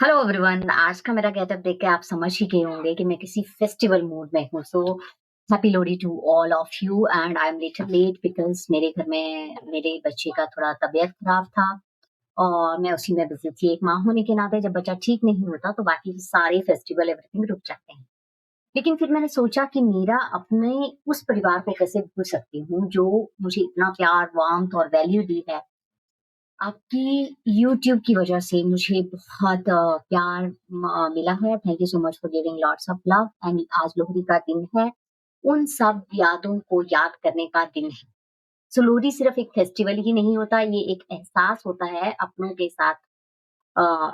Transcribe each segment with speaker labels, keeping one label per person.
Speaker 1: Hello everyone. आज का मेरा गेटअप देख के आप समझ ही गए होंगे कि मैं किसी फेस्टिवल मूड में हूँ। So happy Lohri to all of you and I am little late because मेरे घर में मेरे बच्चे का थोड़ा तबीयत खराब था और मैं उसी में बिजी थी। एक माँ होने के नाते जब बच्चा ठीक नहीं होता तो बाकी सारे फेस्टिवल एवरीथिंग रुक जाते हैं। लेकिन फिर मैंने सोचा कि मेरा अपने उस परिवार को कैसे भूल सकती हूँ जो मुझे इतना प्यार वार्मथ और वैल्यू दी है। आपकी यूट्यूब की वजह से मुझे बहुत प्यार मिला है। Thank you so much for giving lots of love and आज लोहड़ी का दिन है। उन सब यादों को याद करने का दिन है। सो लोहड़ी सिर्फ एक फेस्टिवल ही नहीं होता, ये एक एहसास होता है अपनों के साथ,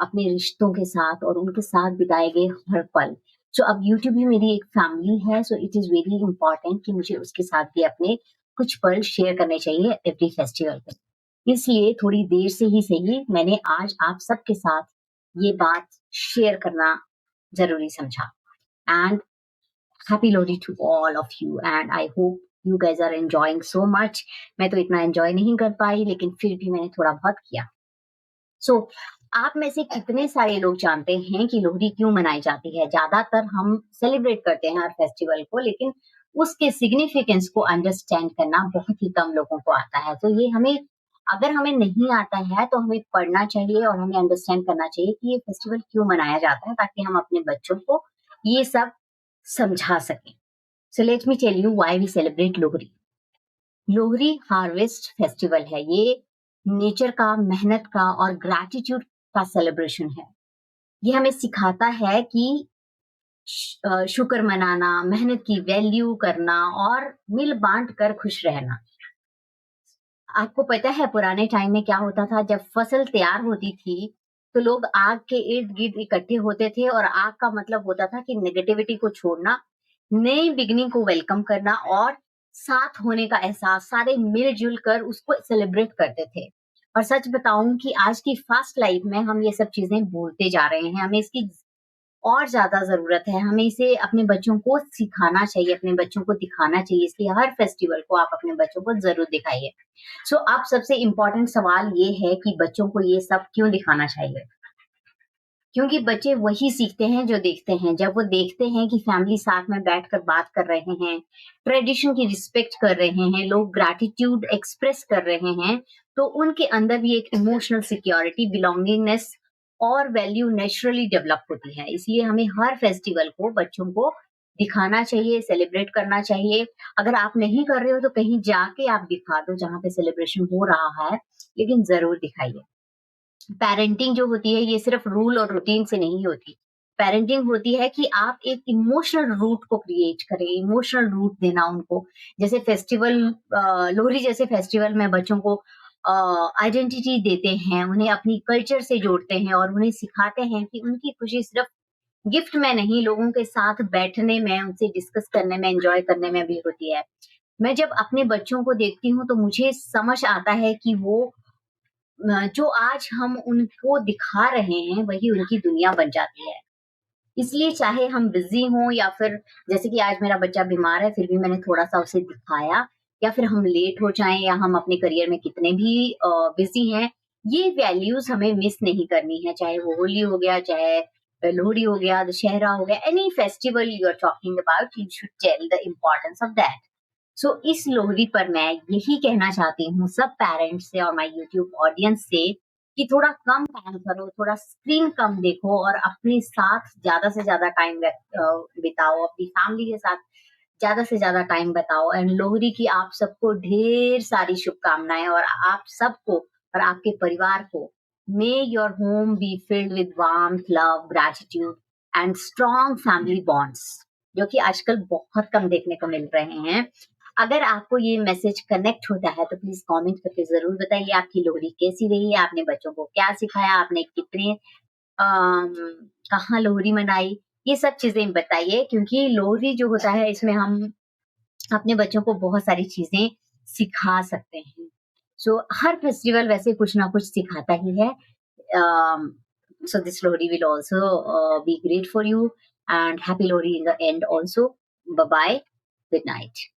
Speaker 1: अपने रिश्तों के साथ और उनके साथ बिताए गए हर पल। सो अब यूट्यूब भी मेरी एक फैमिली है। So it is very important कि मुझे उसके साथ भी अपने कुछ पल शेयर करने चाहिए एवरी फेस्टिवल पे। इसलिए थोड़ी देर से ही सही मैंने आज आप सबके साथ ये बात शेयर करना ज़रूरी समझा। And happy Lohri to all of you and I hope you guys are enjoying so much. मैं तो इतना एन्जॉय नहीं कर पाई लेकिन फिर भी मैंने थोड़ा बहुत किया। सो आप में से कितने सारे लोग जानते हैं कि लोहड़ी क्यों मनाई जाती है? ज़्यादातर हम सेलिब्रेट करते हैं हर फेस्टिवल को, लेकिन उसके सिग्निफिकेंस को अंडरस्टैंड करना बहुत ही कम लोगों को आता है। तो ये हमें, अगर हमें नहीं आता है तो हमें पढ़ना चाहिए और हमें अंडरस्टैंड करना चाहिए कि ये फेस्टिवल क्यों मनाया जाता है, ताकि हम अपने बच्चों को ये सब समझा सकें। So let me tell you why we celebrate Lohri. Lohri harvest festival है। ये नेचर का, मेहनत का और ग्रैटिट्यूड का सेलिब्रेशन है। ये हमें सिखाता है कि शुक्र मनाना, मेहनत की वैल्यू करना और मिल बांट कर खुश रहना। आपको पता है पुराने टाइम में क्या होता था? जब फसल तैयार होती थी तो लोग आग के इर्द गिर्द इकट्ठे होते थे और आग का मतलब होता था कि नेगेटिविटी को छोड़ना, नई बिगनिंग को वेलकम करना और साथ होने का एहसास, सारे मिलजुल कर उसको सेलिब्रेट करते थे। और सच बताऊं कि आज की फास्ट लाइफ में हम ये सब चीजें भूलते जा रहे हैं। हमें इसकी और ज़्यादा ज़रूरत है। हमें इसे अपने बच्चों को सिखाना चाहिए, अपने बच्चों को दिखाना चाहिए। इसलिए हर फेस्टिवल को आप अपने बच्चों को ज़रूर दिखाइए। सो अब सबसे इम्पोर्टेंट सवाल ये है कि बच्चों को ये सब क्यों दिखाना चाहिए? क्योंकि बच्चे वही सीखते हैं जो देखते हैं। जब वो देखते हैं कि फैमिली साथ में बैठकर बात कर रहे हैं, ट्रेडिशन की रिस्पेक्ट कर रहे हैं, लोग ग्रैटिट्यूड एक्सप्रेस कर रहे हैं, तो उनके अंदर भी एक इमोशनल सिक्योरिटी, बिलोंगिंगनेस और वैल्यू नेचुरली डेवलप होती है। इसलिए हमें हर फेस्टिवल को बच्चों को दिखाना चाहिए, सेलिब्रेट करना चाहिए। अगर आप नहीं कर रहे हो तो कहीं जाके आप दिखा दो जहाँ पे सेलिब्रेशन हो रहा है, लेकिन ज़रूर दिखाइए। पेरेंटिंग जो होती है ये सिर्फ रूल और रूटीन से नहीं होती। पेरेंटिंग होती है कि आप एक इमोशनल रूट को क्रिएट करें, इमोशनल रूट देना उनको। जैसे फेस्टिवल, लोहरी जैसे फेस्टिवल में बच्चों को आइडेंटिटी देते हैं, उन्हें अपनी कल्चर से जोड़ते हैं और उन्हें सिखाते हैं कि उनकी खुशी सिर्फ गिफ्ट में नहीं, लोगों के साथ बैठने में, उनसे डिस्कस करने में, एन्जॉय करने में भी होती है। मैं जब अपने बच्चों को देखती हूँ तो मुझे समझ आता है कि वो जो आज हम उनको दिखा रहे हैं वही उनकी दुनिया बन जाती है। इसलिए चाहे हम बिज़ी हों या फिर जैसे कि आज मेरा बच्चा बीमार है, फिर भी मैंने थोड़ा-सा उसे दिखाया, या फिर हम लेट हो जाएँ या हम अपने करियर में कितने भी बिज़ी हैं, ये वैल्यूज़ हमें मिस नहीं करनी है। चाहे वो होली हो गया, चाहे लोहड़ी हो गया, दशहरा हो गया, any festival you are talking about, you should tell the importance of that. So इस लोहड़ी पर मैं यही कहना चाहती हूँ सब पेरेंट्स से और माय यूट्यूब ऑडियंस से कि थोड़ा कम काम करो, थोड़ा स्क्रीन कम देखो और अपने साथ ज़्यादा से ज़्यादा टाइम बिताओ, अपनी फैमिली के साथ ज़्यादा से ज़्यादा टाइम बिताओ। एंड लोहड़ी की आप सबको ढेर सारी शुभकामनाएँ और आप सबको और आपके परिवार को मे your home be filled with warmth, love, gratitude and strong family bonds, जो कि आजकल बहुत कम देखने को मिल रहे हैं। अगर आपको ये मैसेज कनेक्ट होता है तो प्लीज कमेंट करके जरूर बताइए आपकी लोहड़ी कैसी रही है, आपने बच्चों को क्या सिखाया, आपने कितने अम, कहाँ लोहरी मनाई, ये सब चीजें बताइए। क्योंकि लोहरी जो होता है इसमें हम अपने बच्चों को बहुत सारी चीजें सिखा सकते हैं। सो हर फेस्टिवल वैसे कुछ ना कुछ सिखाता ही है। So this Lohri will also be great for you and happy Lohri in the end also. Bye bye. Good night.